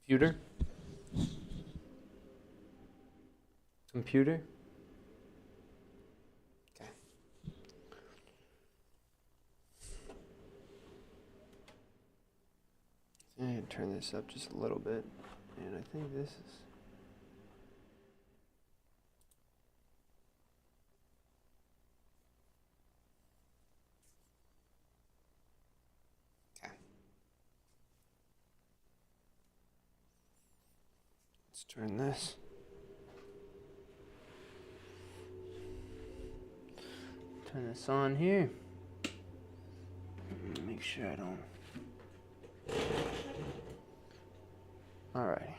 Computer? Computer? Okay. And turn this up just a little bit. And I think this is... Okay. Let's turn this. Turn this on here. Make sure I don't... Alright.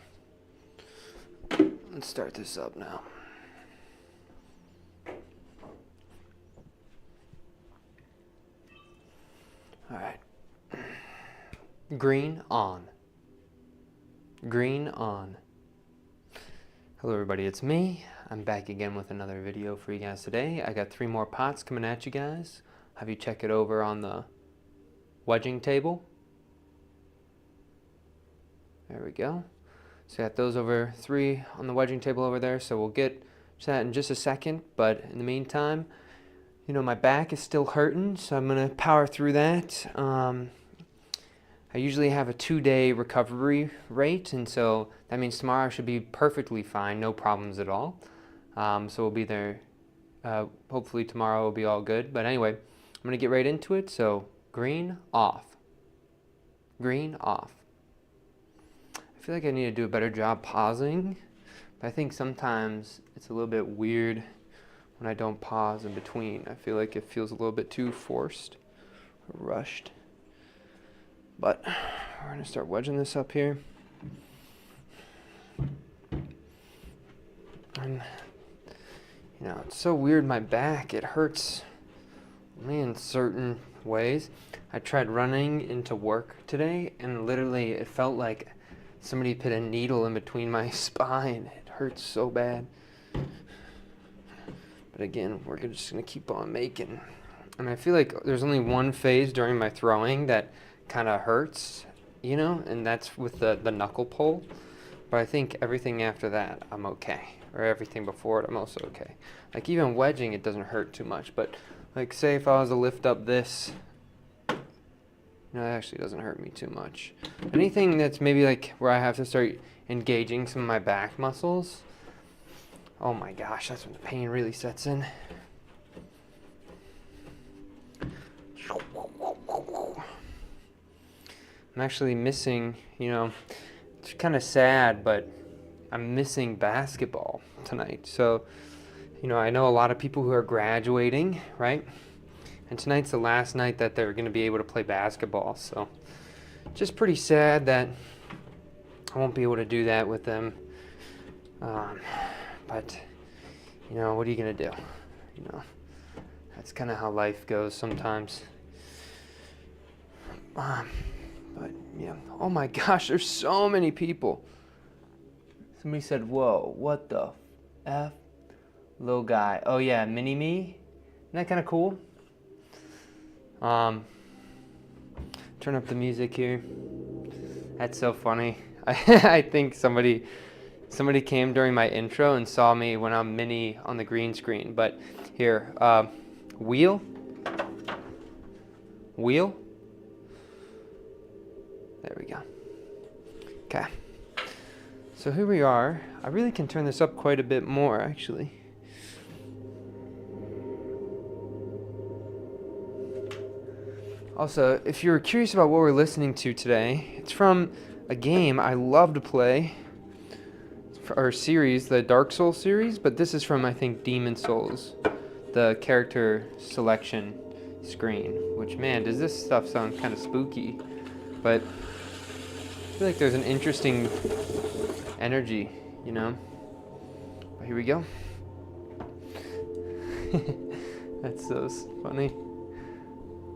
Let's start this up now. Alright. Green on. Green on. Hello everybody, it's me. I'm back again with another video for you guys today. I got 3 more pots coming at you guys. Have you check it over on the wedging table. There we go. So I got those over 3 on the wedging table over there, so we'll get to that in just a second. But in the meantime, you know, my back is still hurting, so I'm going to power through that. I usually have a 2-day recovery rate, and so that means tomorrow I should be perfectly fine, no problems at all. So we'll be there. Hopefully tomorrow will be all good. But anyway, I'm going to get right into it. So green off. Green off. I feel like I need to do a better job pausing, but I think sometimes it's a little bit weird when I don't pause in between. I feel like it feels a little bit too forced or rushed. But we're going to start wedging this up here. And, you know, it's so weird, my back, it hurts only in certain ways. I tried running into work today, and literally it felt like somebody put a needle in between my spine. It hurts so bad. But again, we're just going to keep on making. And I feel like there's only one phase during my throwing that kind of hurts, you know, and that's with the knuckle pull. But I think everything after that, I'm okay. Or everything before it, I'm also okay. Like even wedging, it doesn't hurt too much. But like say if I was to lift up this, no, it actually doesn't hurt me too much. Anything that's maybe like where I have to start engaging some of my back muscles, oh my gosh, that's when the pain really sets in. I'm actually missing, you know, it's kind of sad, but I'm missing basketball tonight. So, you know, I know a lot of people who are graduating, right? And tonight's the last night that they're going to be able to play basketball. So just pretty sad that I won't be able to do that with them. But, you know, what are you going to do? You know, that's kind of how life goes sometimes. But, yeah. Oh, my gosh, there's so many people. Somebody said, whoa, what the F? Little guy. Oh, yeah, mini-me. Isn't that kind of cool? Turn up the music here. That's so funny. I think somebody came during my intro and saw me when I'm mini on the green screen. But here, wheel. There we go. Okay. So here we are. I really can turn this up quite a bit more, actually. Also, if you're curious about what we're listening to today, it's from a game I love to play, our series, the Dark Souls series, but this is from, I think, Demon Souls, the character selection screen, which, man, does this stuff sound kind of spooky, but I feel like there's an interesting energy, you know? But here we go. That's so funny.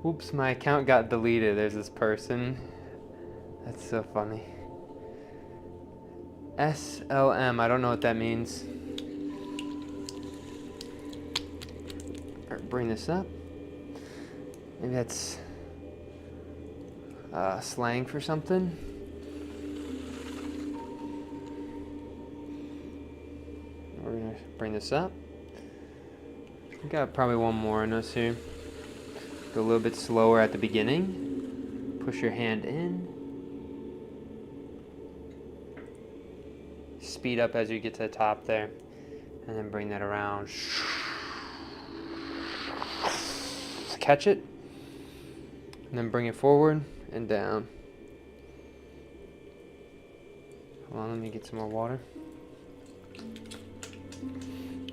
Oops, my account got deleted. There's this person. That's so funny. SLM, I don't know what that means. Bring this up. Maybe that's slang for something. we're gonna bring this up. We got probably one more in us here. Go a little bit slower at the beginning. Push your hand in. Speed up as you get to the top there. And then bring that around. Catch it. And then bring it forward and down. Hold on, let me get some more water.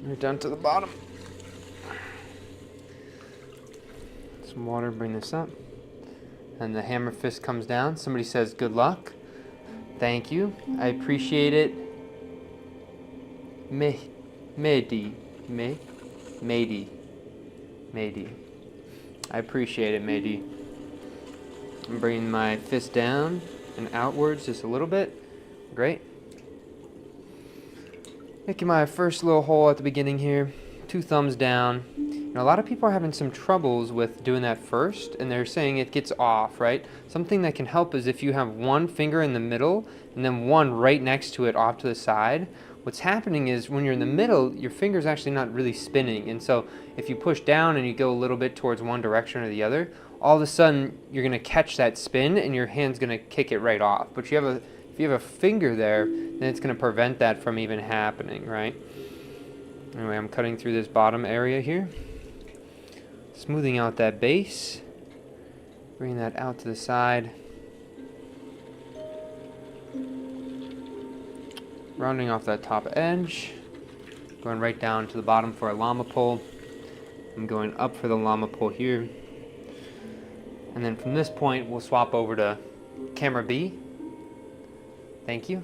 Right down to the bottom. Some water, bring this up. And the hammer fist comes down. Somebody says, good luck. Thank you. I appreciate it. Mehdi. I appreciate it, Mehdi. I'm bringing my fist down and outwards just a little bit. Great. Making my first little hole at the beginning here. 2 thumbs down. You know, a lot of people are having some troubles with doing that first, and they're saying it gets off, right? Something that can help is if you have one finger in the middle and then one right next to it off to the side. What's happening is when you're in the middle, your finger's actually not really spinning. And so if you push down and you go a little bit towards one direction or the other, all of a sudden you're going to catch that spin and your hand's going to kick it right off. But if you have a finger there, then it's going to prevent that from even happening, right? Anyway, I'm cutting through this bottom area here. Smoothing out that base. Bring that out to the side. Rounding off that top edge. Going right down to the bottom for a llama pole. I'm going up for the llama pole here. And then from this point, we'll swap over to camera B. Thank you.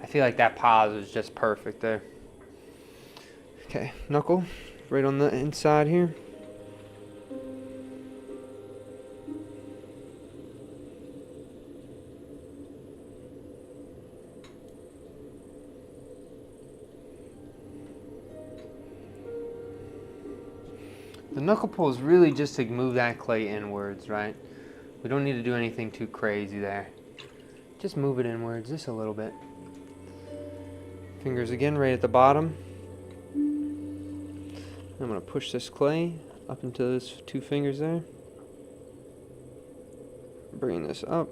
I feel like that pause is just perfect there. Okay, knuckle right on the inside here. The knuckle pull is really just to move that clay inwards, right? We don't need to do anything too crazy there. Just move it inwards just a little bit. Fingers again right at the bottom. I'm going to push this clay up into those 2 fingers there. Bring this up.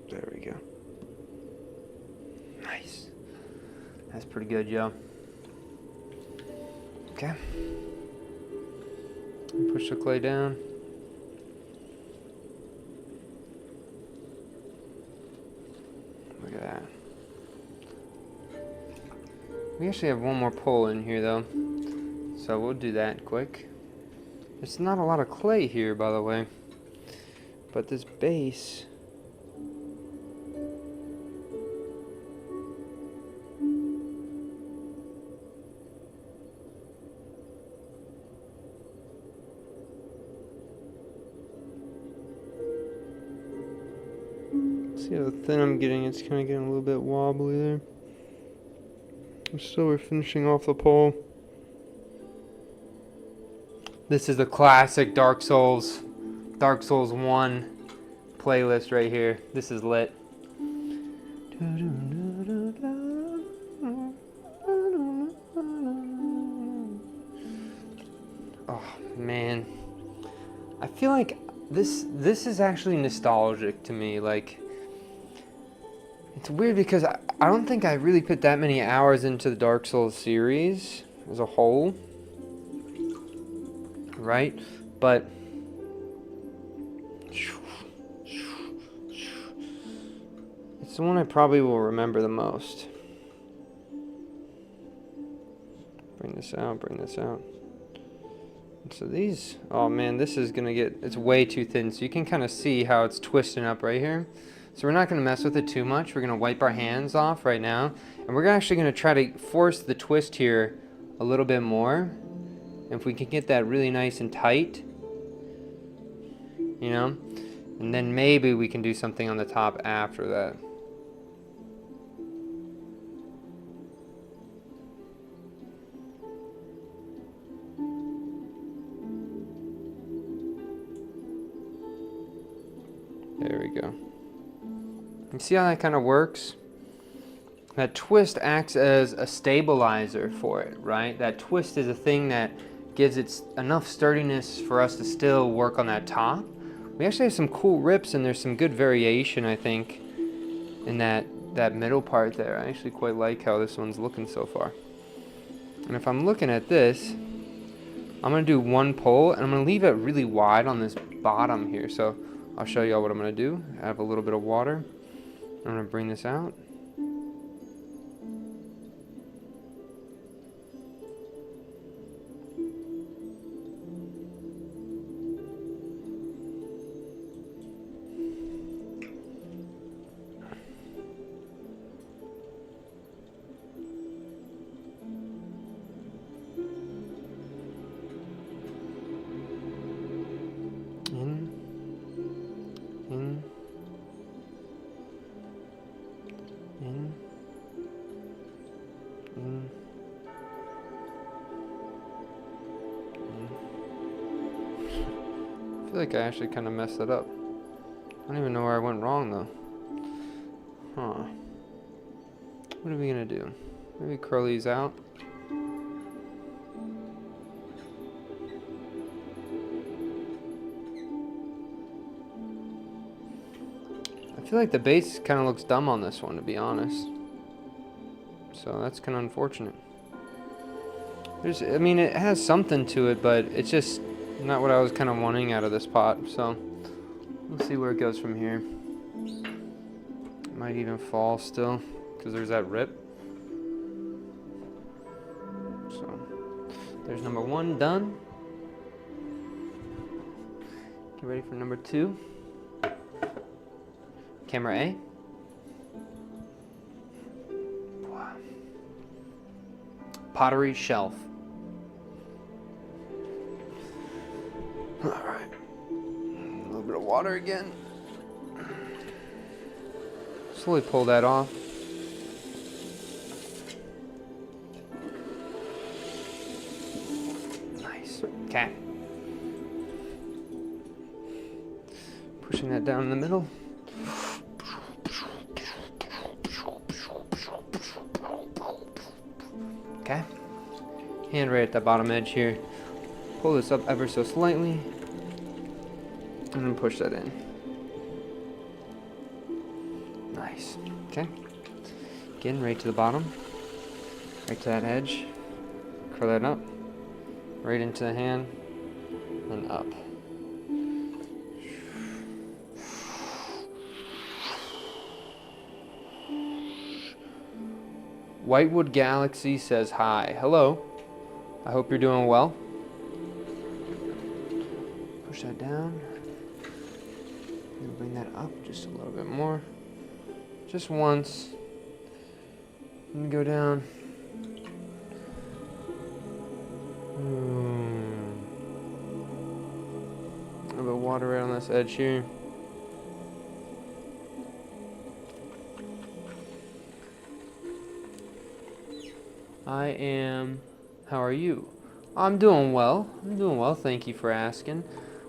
There we go. Nice. That's pretty good, Joe. Okay. Push the clay down. Look at that. We actually have one more pull in here though, so we'll do that quick. There's not a lot of clay here, by the way, but this base, see how thin I'm getting? It's kind of getting a little bit wobbly there. So we're finishing off the pole. This is the classic Dark Souls 1 playlist right here. This is lit. Oh man, I feel like this is actually nostalgic to me. Like, it's weird because I don't think I really put that many hours into the Dark Souls series as a whole, right? But it's the one I probably will remember the most. Bring this out, bring this out. So these, oh man, this is gonna get, it's way too thin, so you can kind of see how it's twisting up right here. So we're not going to mess with it too much. We're going to wipe our hands off right now. And we're actually going to try to force the twist here a little bit more. If we can get that really nice and tight, you know, and then maybe we can do something on the top after that. There we go. You see how that kind of works? That twist acts as a stabilizer for it, right? That twist is a thing that gives it enough sturdiness for us to still work on that top. We actually have some cool rips, and there's some good variation, I think, in that middle part there. I actually quite like how this one's looking so far. And if I'm looking at this, I'm going to do one pull, and I'm going to leave it really wide on this bottom here. So I'll show you all what I'm going to do. I have a little bit of water. I'm going to bring this out. I feel like I actually kind of messed it up. I don't even know where I went wrong though. Huh. What are we gonna do? Maybe curl these out. I feel like the base kind of looks dumb on this one, to be honest. So that's kind of unfortunate. I mean, it has something to it, but it's just not what I was kind of wanting out of this pot. So we'll see where it goes from here. It might even fall still, because there's that rip. So there's number one done. Get ready for number two. Camera A. Pottery shelf. All right. A little bit of water again. Slowly pull that off. Nice. Okay. Pushing that down in the middle. Okay. Hand right at the bottom edge here. Pull this up ever so slightly. And then push that in. Nice. Okay. Again, right to the bottom. Right to that edge. Curl that up. Right into the hand. And up. Whitewood Galaxy says hi. Hello. I hope you're doing well. Push that down. And bring that up just a little bit more. Just once. And go down. A little bit of water right on this edge here. How are you? I'm doing well. Thank you for asking.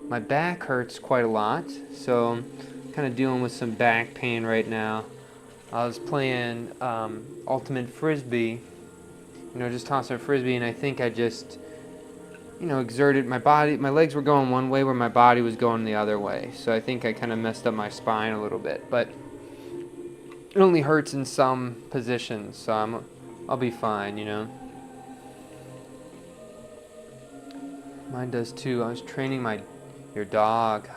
My back hurts quite a lot, so I'm kind of dealing with some back pain right now. I was playing ultimate frisbee, just tossing a frisbee, and I think I just, exerted my body. My legs were going one way where my body was going the other way, so I think I kind of messed up my spine a little bit, but it only hurts in some positions, so I'll be fine, Mine does too. I was training your dog.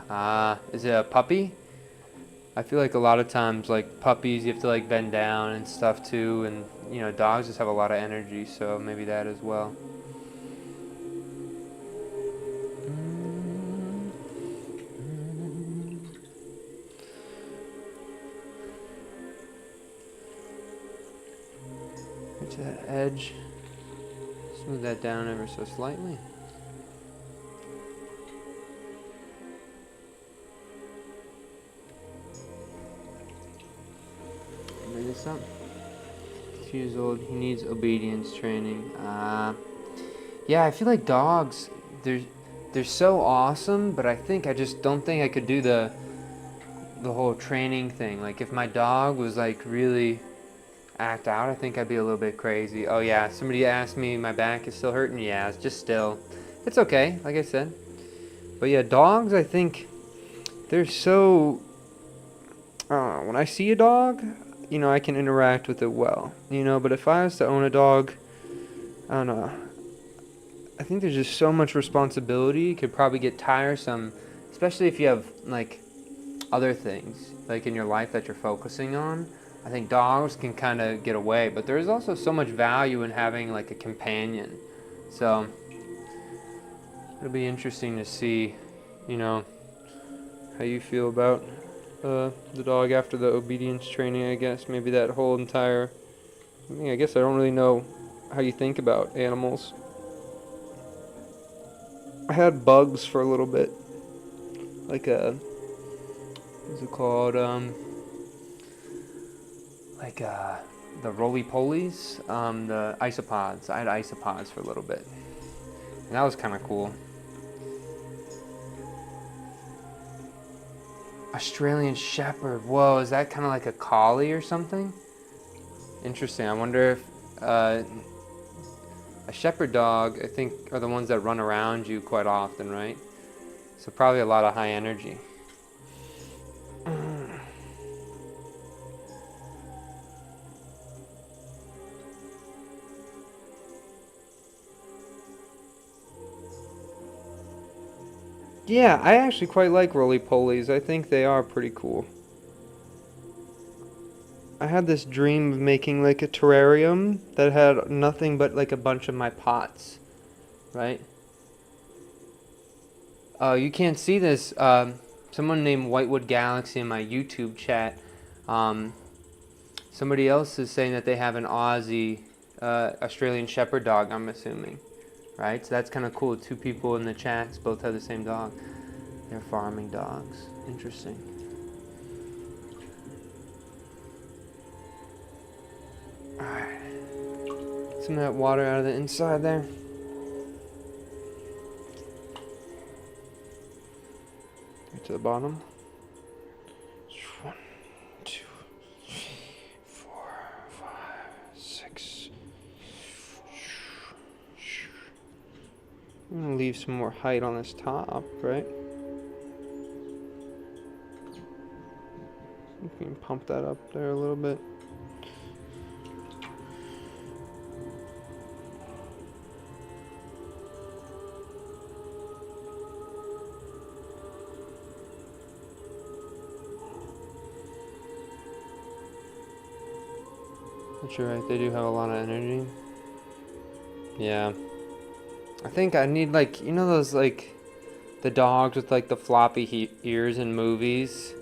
Is it a puppy? I feel like a lot of times, like puppies, you have to like bend down and stuff too, and dogs just have a lot of energy, so maybe that as well. Right to that edge. Smooth that down ever so slightly. Bring this up. 2 years old. He needs obedience training. Yeah, I feel like dogs, they're so awesome, but I just don't think I could do the the whole training thing. Like if my dog was like really act out, I think I'd be a little bit crazy. Oh yeah, somebody asked me my back is still hurting. Yeah, it's just still. It's okay, like I said. But yeah, dogs, I think they're so, when I see a dog, you know, I can interact with it well, you know, but if I was to own a dog, I don't know, I think there's just so much responsibility. It could probably get tiresome, especially if you have like other things like in your life that you're focusing on. I think dogs can kind of get away, but there is also so much value in having like a companion. So it'll be interesting to see, you know, how you feel about the dog after the obedience training, I guess. Maybe that whole entire, I mean, I guess I don't really know how you think about animals. I had bugs for a little bit. Like what's it called? Like the roly-polies, the isopods. I had isopods for a little bit. And that was kind of cool. Australian Shepherd. Whoa, is that kind of like a collie or something? Interesting. I wonder if a shepherd dog, I think, are the ones that run around you quite often, right? So probably a lot of high energy. Yeah, I actually quite like roly-polies. I think they are pretty cool. I had this dream of making like a terrarium that had nothing but like a bunch of my pots, right? Oh, you can't see this. Someone named Whitewood Galaxy in my YouTube chat. Somebody else is saying that they have an Aussie Australian Shepherd dog, I'm assuming. Right? So that's kind of cool. Two people in the chats both have the same dog. They're farming dogs. Interesting. Alright. Some of that water out of the inside there. Right to the bottom. 1, 2, 3, 4, 5, 6. I'm gonna leave some more height on this top, right? You can pump that up there a little bit. But you're right, they do have a lot of energy. Yeah. I think I need like, you know those like the dogs with like the floppy ears in movies?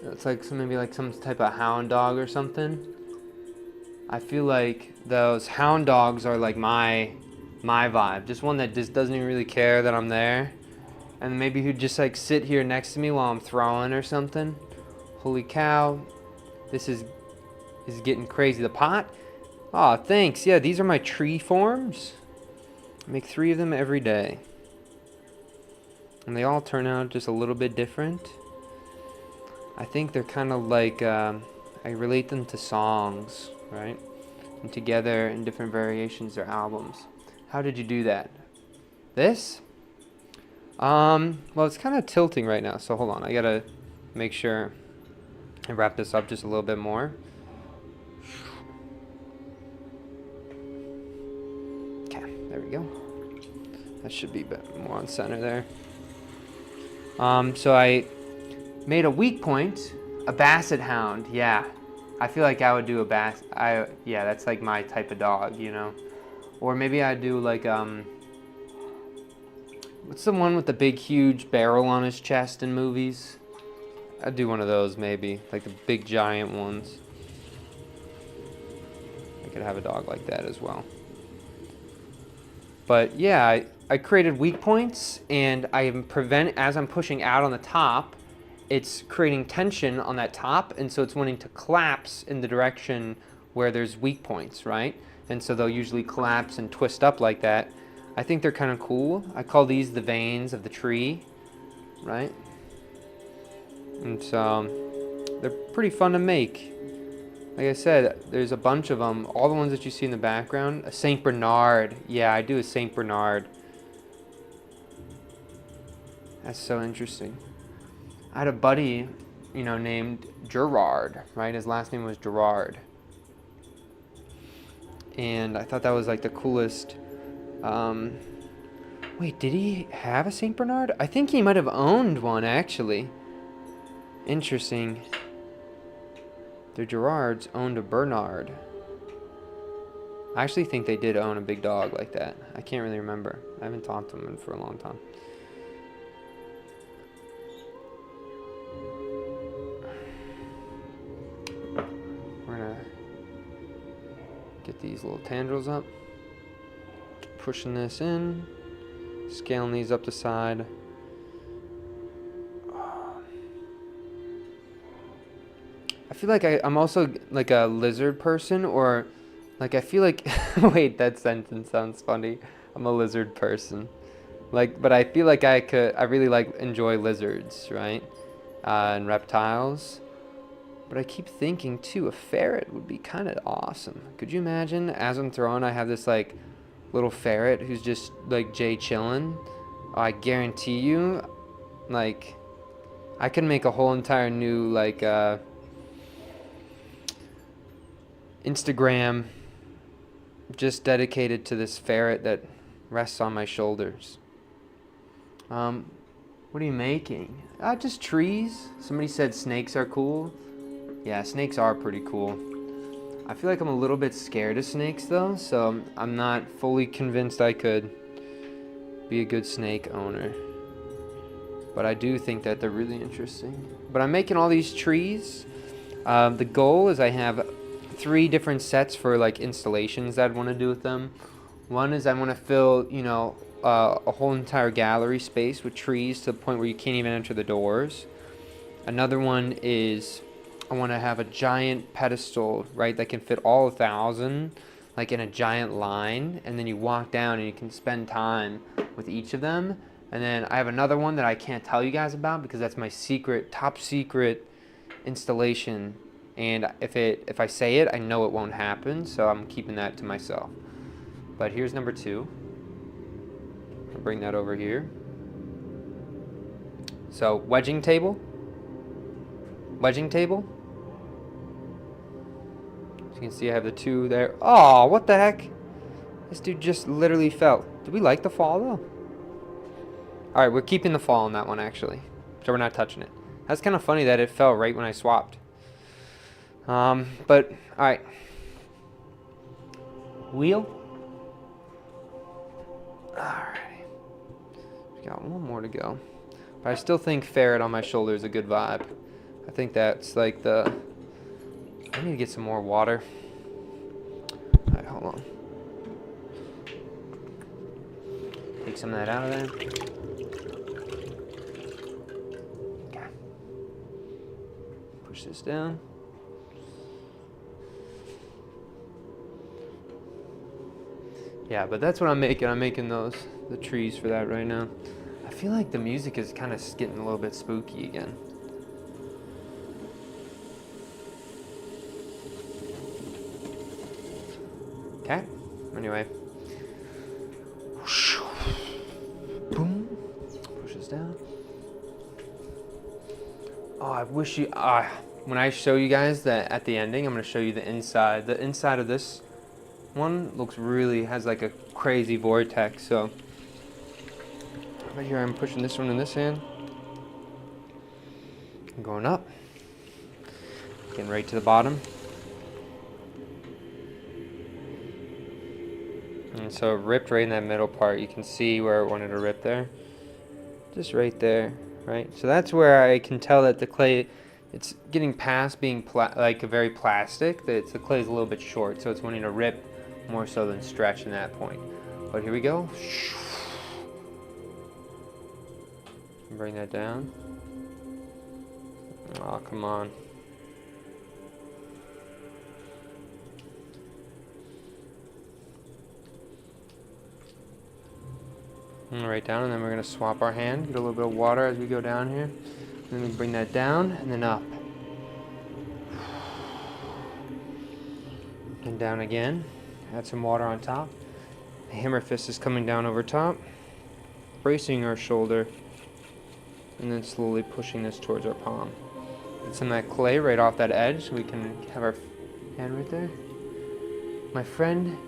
It's like maybe like some type of hound dog or something. I feel like those hound dogs are like my vibe. Just one that just doesn't even really care that I'm there. And maybe who'd just like sit here next to me while I'm throwing or something. Holy cow. This is getting crazy. The pot? Aw, thanks. Yeah, these are my tree forms. I make 3 of them every day. And they all turn out just a little bit different. I think they're kind of like, I relate them to songs, right? And together in different variations, they're albums. How did you do that? This? Well, it's kind of tilting right now, so hold on. I gotta make sure I wrap this up just a little bit more. Okay, there we go. That should be a bit more on center there. So I made a weak point, a basset hound. Yeah, I feel like I would do a yeah, that's like my type of dog, you know. Or maybe I'd do like what's the one with the big huge barrel on his chest in movies? I'd do one of those maybe, like the big giant ones. I could have a dog like that as well. But yeah, I created weak points, and I am as I'm pushing out on the top, it's creating tension on that top, and so it's wanting to collapse in the direction where there's weak points, right? And so they'll usually collapse and twist up like that. I think they're kind of cool. I call these the veins of the tree, right? And so they're pretty fun to make. Like I said, there's a bunch of them. All the ones that you see in the background. A Saint Bernard. Yeah, I do a Saint Bernard. That's so interesting. I had a buddy, you know, named Gerard, right? His last name was Gerard. And I thought that was like the coolest. Wait, did he have a Saint Bernard? I think he might have owned one, actually. Interesting. The Gerards owned a Bernard. I actually think they did own a big dog like that. I can't really remember. I haven't talked to them for a long time. We're gonna get these little tendrils up. Pushing this in. Scaling these up the side. I feel like I'm also like a lizard person, or like I feel like wait, that sentence sounds funny. I'm a lizard person. Like, but I feel like I really like enjoy lizards, right? And reptiles. But I keep thinking too, a ferret would be kind of awesome. Could you imagine, as I'm throwing, I have this like little ferret who's just like Jay chillin'. I guarantee you, like, I could make a whole entire new like Instagram just dedicated to this ferret that rests on my shoulders. What are you making? Just trees. Somebody said snakes are cool. Yeah, snakes are pretty cool. I feel like I'm a little bit scared of snakes though, so I'm not fully convinced I could be a good snake owner. But I do think that they're really interesting. But I'm making all these trees. The goal is I have 3 different sets for like installations that I'd want to do with them. One is I want to fill, you know, a whole entire gallery space with trees to the point where you can't even enter the doors. Another one is I want to have a giant pedestal, right, that can fit all 1,000, like in a giant line, and then you walk down and you can spend time with each of them. And then I have another one that I can't tell you guys about because that's my secret, top secret installation. And if I say it, I know it won't happen, so I'm keeping that to myself. But here's number 2. I'll bring that over here. So wedging table. Wedging table. As you can see, I have the 2 there. Oh, what the heck? This dude just literally fell. Did we like the fall though? All right, we're keeping the fall on that one actually, so we're not touching it. That's kind of funny that it fell right when I swapped. But all right. Wheel. All right. We got one more to go. But I still think ferret on my shoulder is a good vibe. I think that's like the... I need to get some more water. All right, hold on. Take some of that out of there. Okay. Push this down. Yeah, but that's what I'm making. I'm making the trees for that right now. I feel like the music is kind of getting a little bit spooky again. Okay, anyway. Boom. Push this down. Oh, I wish you... when I show you guys that at the ending, I'm going to show you the inside. The inside of this one looks really... has like a crazy vortex, so... Right here, I'm pushing this one in this hand. I'm going up. Getting right to the bottom. And so it ripped right in that middle part. You can see where it wanted to rip there. Just right there, right? So that's where I can tell that the clay, it's getting past being like a very plastic. The clay is a little bit short, so it's wanting to rip more so than stretch in that point. But here we go. Bring that down. Oh, come on. And right down, and then we're going to swap our hand, get a little bit of water as we go down here. Then we bring that down and then up. And down again. Add some water on top. The hammer fist is coming down over top, bracing our shoulder, and then slowly pushing this towards our palm. Get some of that clay right off that edge so we can have our hand right there. My friend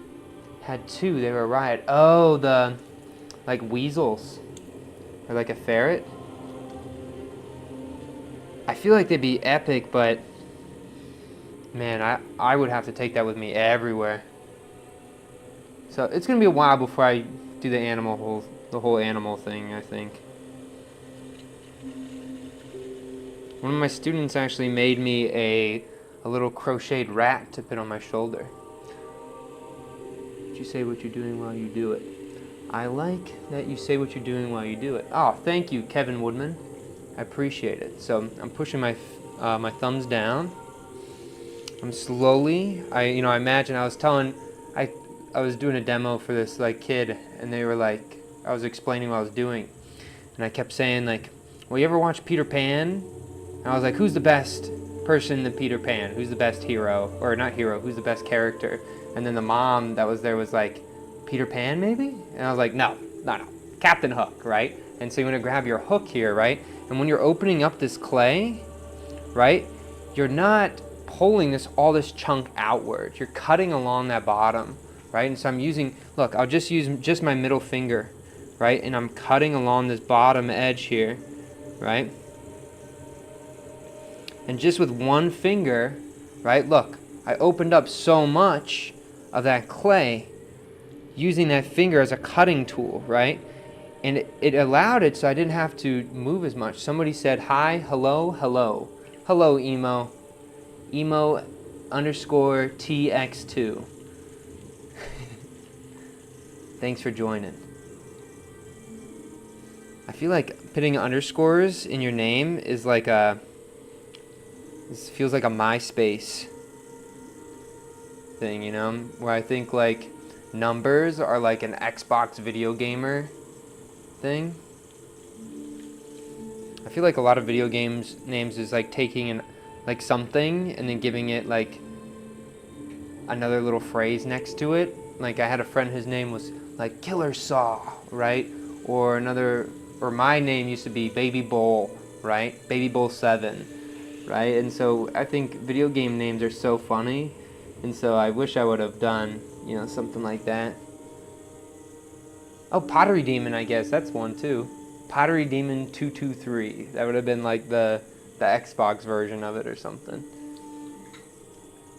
had two. They were a riot. Oh, the like weasels or like a ferret. I feel like they'd be epic, but man, I would have to take that with me everywhere. So it's gonna be a while before I do the whole animal thing, I think. One of my students actually made me a little crocheted rat to put on my shoulder. You say what you're doing while you do it. I like that you say what you're doing while you do it. Oh, thank you, Kevin Woodman. I appreciate it. So I'm pushing my thumbs down. I'm slowly. I imagine I was doing a demo for this like kid, and they were like, I was explaining what I was doing, and I kept saying like, well, you ever watch Peter Pan? And I was like, who's the best person in the Peter Pan? Who's the best hero? Or not hero, who's the best character? And then the mom that was there was like, Peter Pan maybe? And I was like, no, Captain Hook, right? And so you want to grab your hook here, right? And when you're opening up this clay, right, you're not pulling all this chunk outward. You're cutting along that bottom, right? And so I'm using, look, I'll just use just my middle finger, right? And I'm cutting along this bottom edge here, right? And just with one finger, right, look, I opened up so much of that clay using that finger as a cutting tool, right? And it allowed it so I didn't have to move as much. Somebody said, hi, hello, hello. Hello, emo. Emo underscore TX2. Thanks for joining. I feel like putting underscores in your name is like this feels like a MySpace thing, you know? Where I think like numbers are like an Xbox video gamer thing. I feel like a lot of video games names is like taking like something and then giving it like another little phrase next to it. Like I had a friend, his name was like Killer Saw, right? Or my name used to be Baby Bowl, right? Baby Bowl 7, right? And so I think video game names are so funny, and so I wish I would have done, something like that. Oh, Pottery Demon, I guess that's one too. Pottery Demon 223. That would have been like the Xbox version of it or something.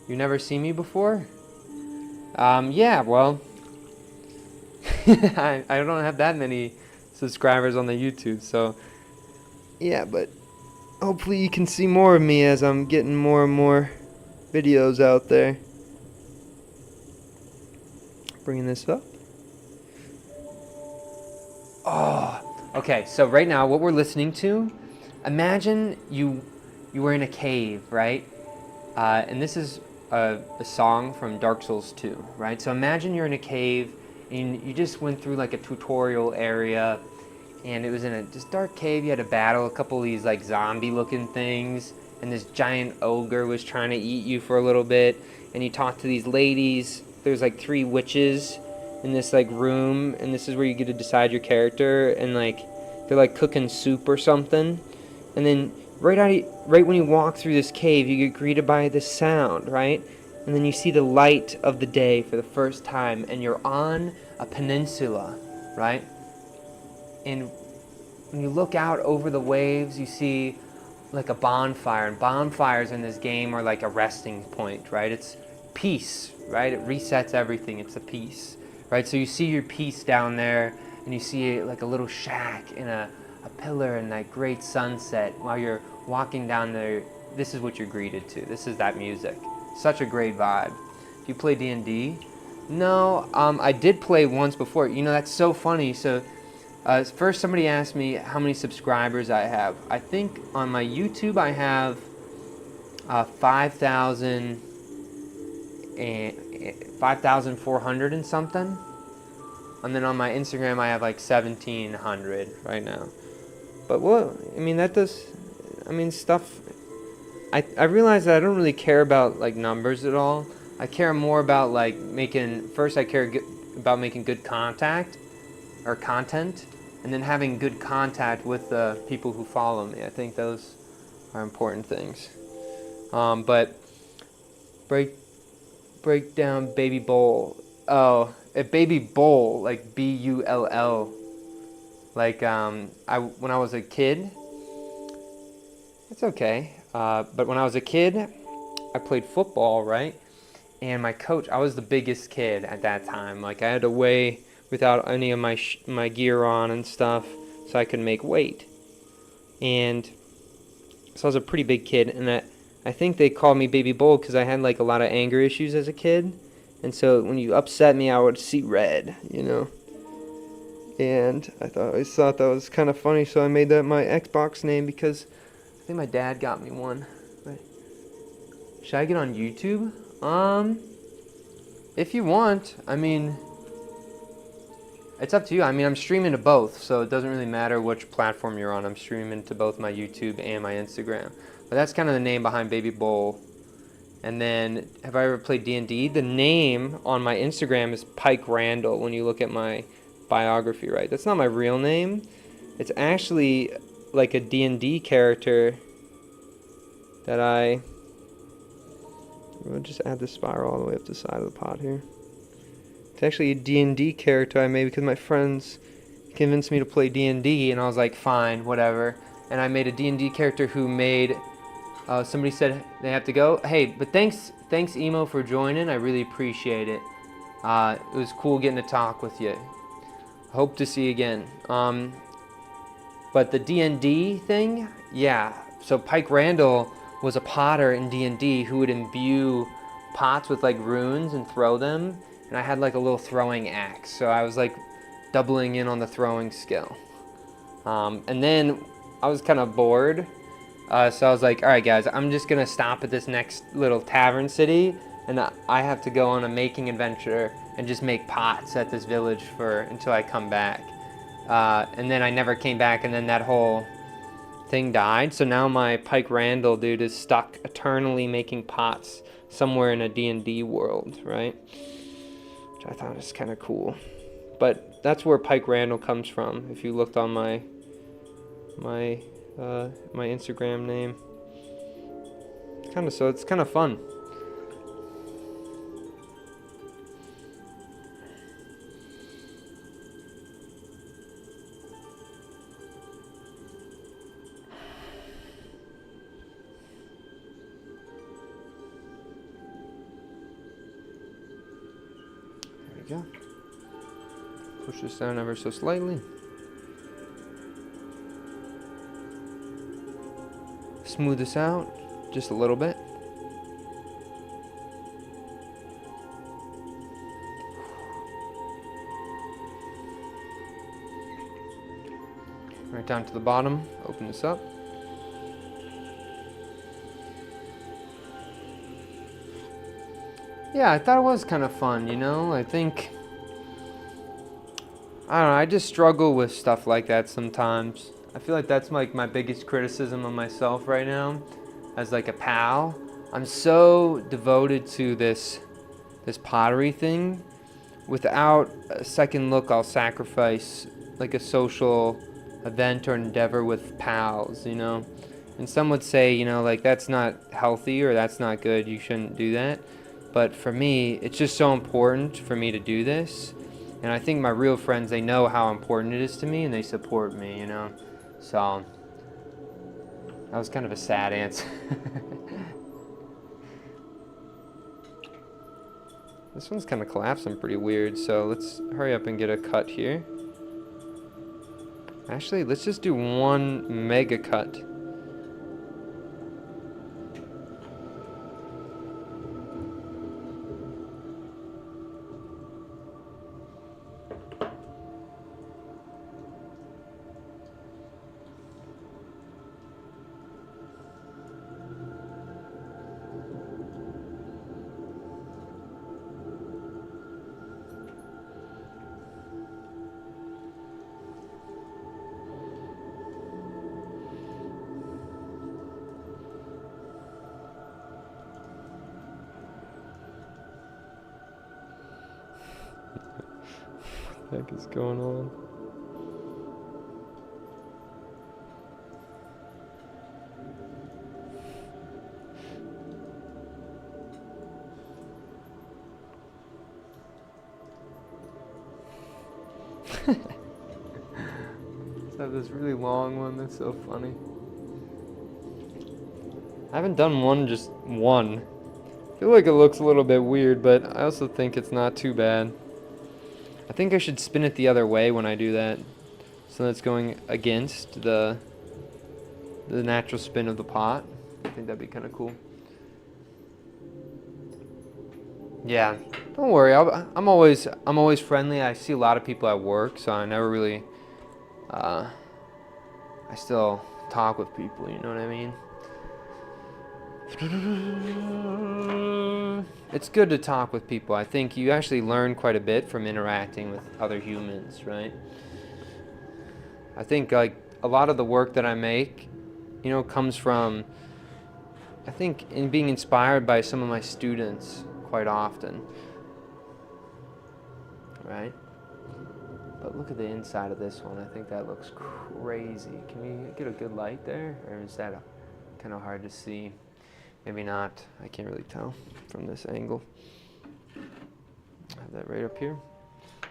You never seen me before? Yeah, well, I don't have that many subscribers on the YouTube, so yeah, but hopefully you can see more of me as I'm getting more and more videos out there. Bringing this up. Oh, okay, so right now what we're listening to, imagine you were in a cave, right? And this is a song from Dark Souls 2, right? So imagine you're in a cave and you just went through like a tutorial area, and it was in a just dark cave. You had to battle a couple of these like zombie looking things, and this giant ogre was trying to eat you for a little bit, and you talked to these ladies. There's like 3 witches in this like room, and this is where you get to decide your character, and like they're like cooking soup or something, and then right when you walk through this cave, you get greeted by this sound, right? And then you see the light of the day for the first time, and you're on a peninsula, right? And when you look out over the waves, you see like a bonfire, and bonfires in this game are like a resting point, right? It's peace, right? It resets everything. It's a peace, right? So you see your peace down there, and you see like a little shack in a pillar and that great sunset. While you're walking down there, this is what you're greeted to. This is that music. Such a great vibe. Do you play D&D? No, I did play once before. That's so funny. So first somebody asked me how many subscribers I have. I think on my YouTube I have 5,400 and something. And then on my Instagram I have like 1,700 right now. But that does, I mean, stuff. I realize that I don't really care about like numbers at all. I care more about like making. First, I care about making good contact or content, and then having good contact with the people who follow me. I think those are important things. But break break down baby bowl. Oh, a baby bowl, like Bull. Like when I was a kid, it's okay. But when I was a kid, I played football, right? And my coach, I was the biggest kid at that time. Like I had to weigh without any of my gear on and stuff, so I could make weight. And so I was a pretty big kid, and I think they called me Baby Bull because I had like a lot of anger issues as a kid, and so when you upset me, I would see red, you know. And I always thought that was kind of funny, so I made that my Xbox name because I think my dad got me one. But should I get on YouTube? If you want. I mean, it's up to you. I mean, I'm streaming to both, so it doesn't really matter which platform you're on. I'm streaming to both my YouTube and my Instagram. But that's kind of the name behind Baby Bowl. And then, have I ever played D&D? The name on my Instagram is Pike Randall when you look at my biography, right? That's not my real name. It's actually like a D&D character that we'll just add the spiral all the way up the side of the pot here. It's actually a D&D character I made because my friends convinced me to play D&D, and I was like, fine, whatever. And I made a D&D character who made... somebody said they have to go. Hey, but thanks Emo for joining. I really appreciate it. It was cool getting to talk with you. Hope to see you again. But the D&D thing, yeah. So Pike Randall was a potter in D&D who would imbue pots with like runes and throw them. And I had like a little throwing axe, so I was like doubling in on the throwing skill. And then I was kind of bored. So I was like, all right, guys, I'm just going to stop at this next little tavern city, and I have to go on a making adventure and just make pots at this village until I come back. And then I never came back, and then that whole thing died. So now my Pike Randall dude is stuck eternally making pots somewhere in a D&D world, right? Which I thought was kind of cool. But that's where Pike Randall comes from, if you looked on my Instagram name. So it's kind of fun. There we go. Push this down ever so slightly. Smooth this out just a little bit. Right down to the bottom, open this up. Yeah, I thought it was kind of fun, you know? I don't know, I just struggle with stuff like that sometimes. I feel like that's like my biggest criticism of myself right now as like a pal. I'm so devoted to this pottery thing. Without a second look, I'll sacrifice like a social event or endeavor with pals, you know? And some would say, you know, like that's not healthy or that's not good, you shouldn't do that. But for me, it's just so important for me to do this. And I think my real friends, they know how important it is to me and they support me, you know? So, that was kind of a sad answer. This one's kind of collapsing pretty weird, so let's hurry up and get a cut here. Actually, let's just do one mega cut. heck is going on? I have this really long one that's so funny. I haven't done just one. I feel like it looks a little bit weird, but I also think it's not too bad. I think I should spin it the other way when I do that, so that's going against the natural spin of the pot. I think that'd be kind of cool. Yeah, don't worry. I'm always friendly. I see a lot of people at work, so I never really. I still talk with people. You know what I mean? It's good to talk with people. I think you actually learn quite a bit from interacting with other humans, right? I think like a lot of the work that I make, comes from, I think, in being inspired by some of my students quite often, right? But look at the inside of this one. I think that looks crazy. Can we get a good light there, or is that kind of hard to see? Maybe not. I can't really tell from this angle. I have that right up here.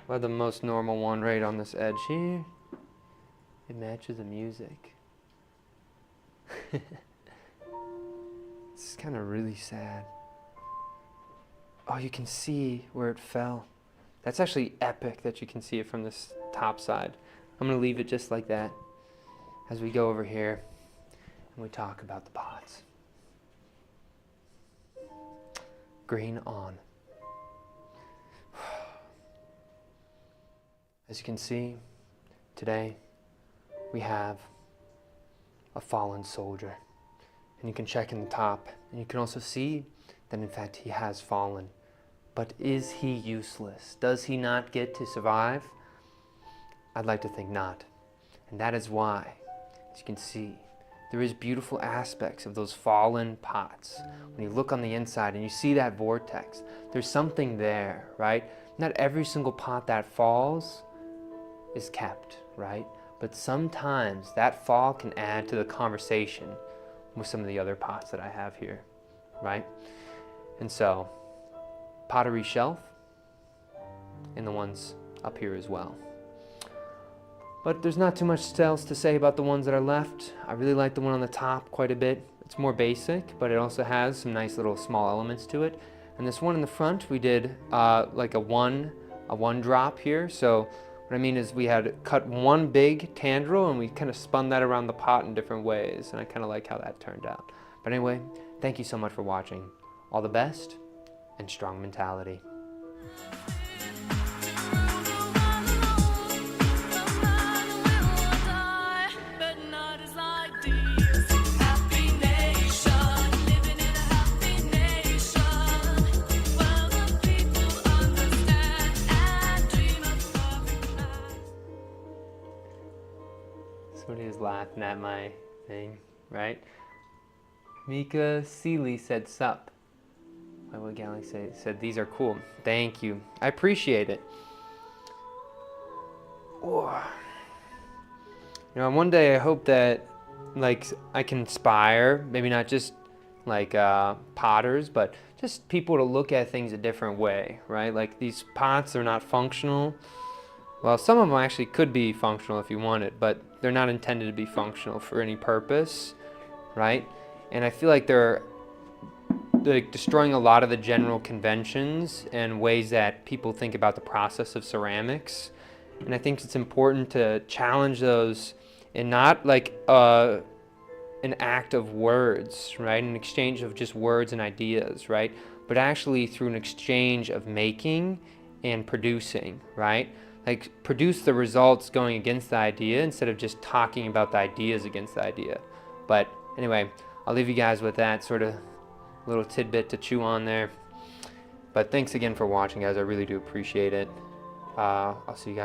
We'll have the most normal one right on this edge here. It matches the music. It's kind of really sad. Oh, you can see where it fell. That's actually epic that you can see it from this top side. I'm going to leave it just like that as we go over here and we talk about the pots. Green on. As you can see, today we have a fallen soldier. And you can check in the top, and you can also see that in fact he has fallen. But is he useless? Does he not get to survive? I'd like to think not. And that is why, as you can see, there is beautiful aspects of those fallen pots. When you look on the inside and you see that vortex, there's something there, right? Not every single pot that falls is kept, right? But sometimes that fall can add to the conversation with some of the other pots that I have here, right? And so, pottery shelf, and the ones up here as well. But there's not too much else to say about the ones that are left. I really like the one on the top quite a bit. It's more basic, but it also has some nice little small elements to it. And this one in the front, we did like a one drop here. So what I mean is we had cut one big tendril and we kind of spun that around the pot in different ways. And I kind of like how that turned out. But anyway, thank you so much for watching. All the best and strong mentality. Somebody is laughing at my thing, right? Mika Seeley said sup. Why would Galaxy said these are cool. Thank you. I appreciate it. Oh. One day I hope that like I can inspire, maybe not just like potters, but just people to look at things a different way, right? Like these pots are not functional. Well, some of them actually could be functional if you want it, but they're not intended to be functional for any purpose, right? And I feel like they're destroying a lot of the general conventions and ways that people think about the process of ceramics. And I think it's important to challenge those and not like an act of words, right? An exchange of just words and ideas, right? But actually through an exchange of making and producing, right? Like produce the results going against the idea instead of just talking about the ideas against the idea. But anyway, I'll leave you guys with that sort of little tidbit to chew on there. But thanks again for watching, guys. I really do appreciate it. I'll see you guys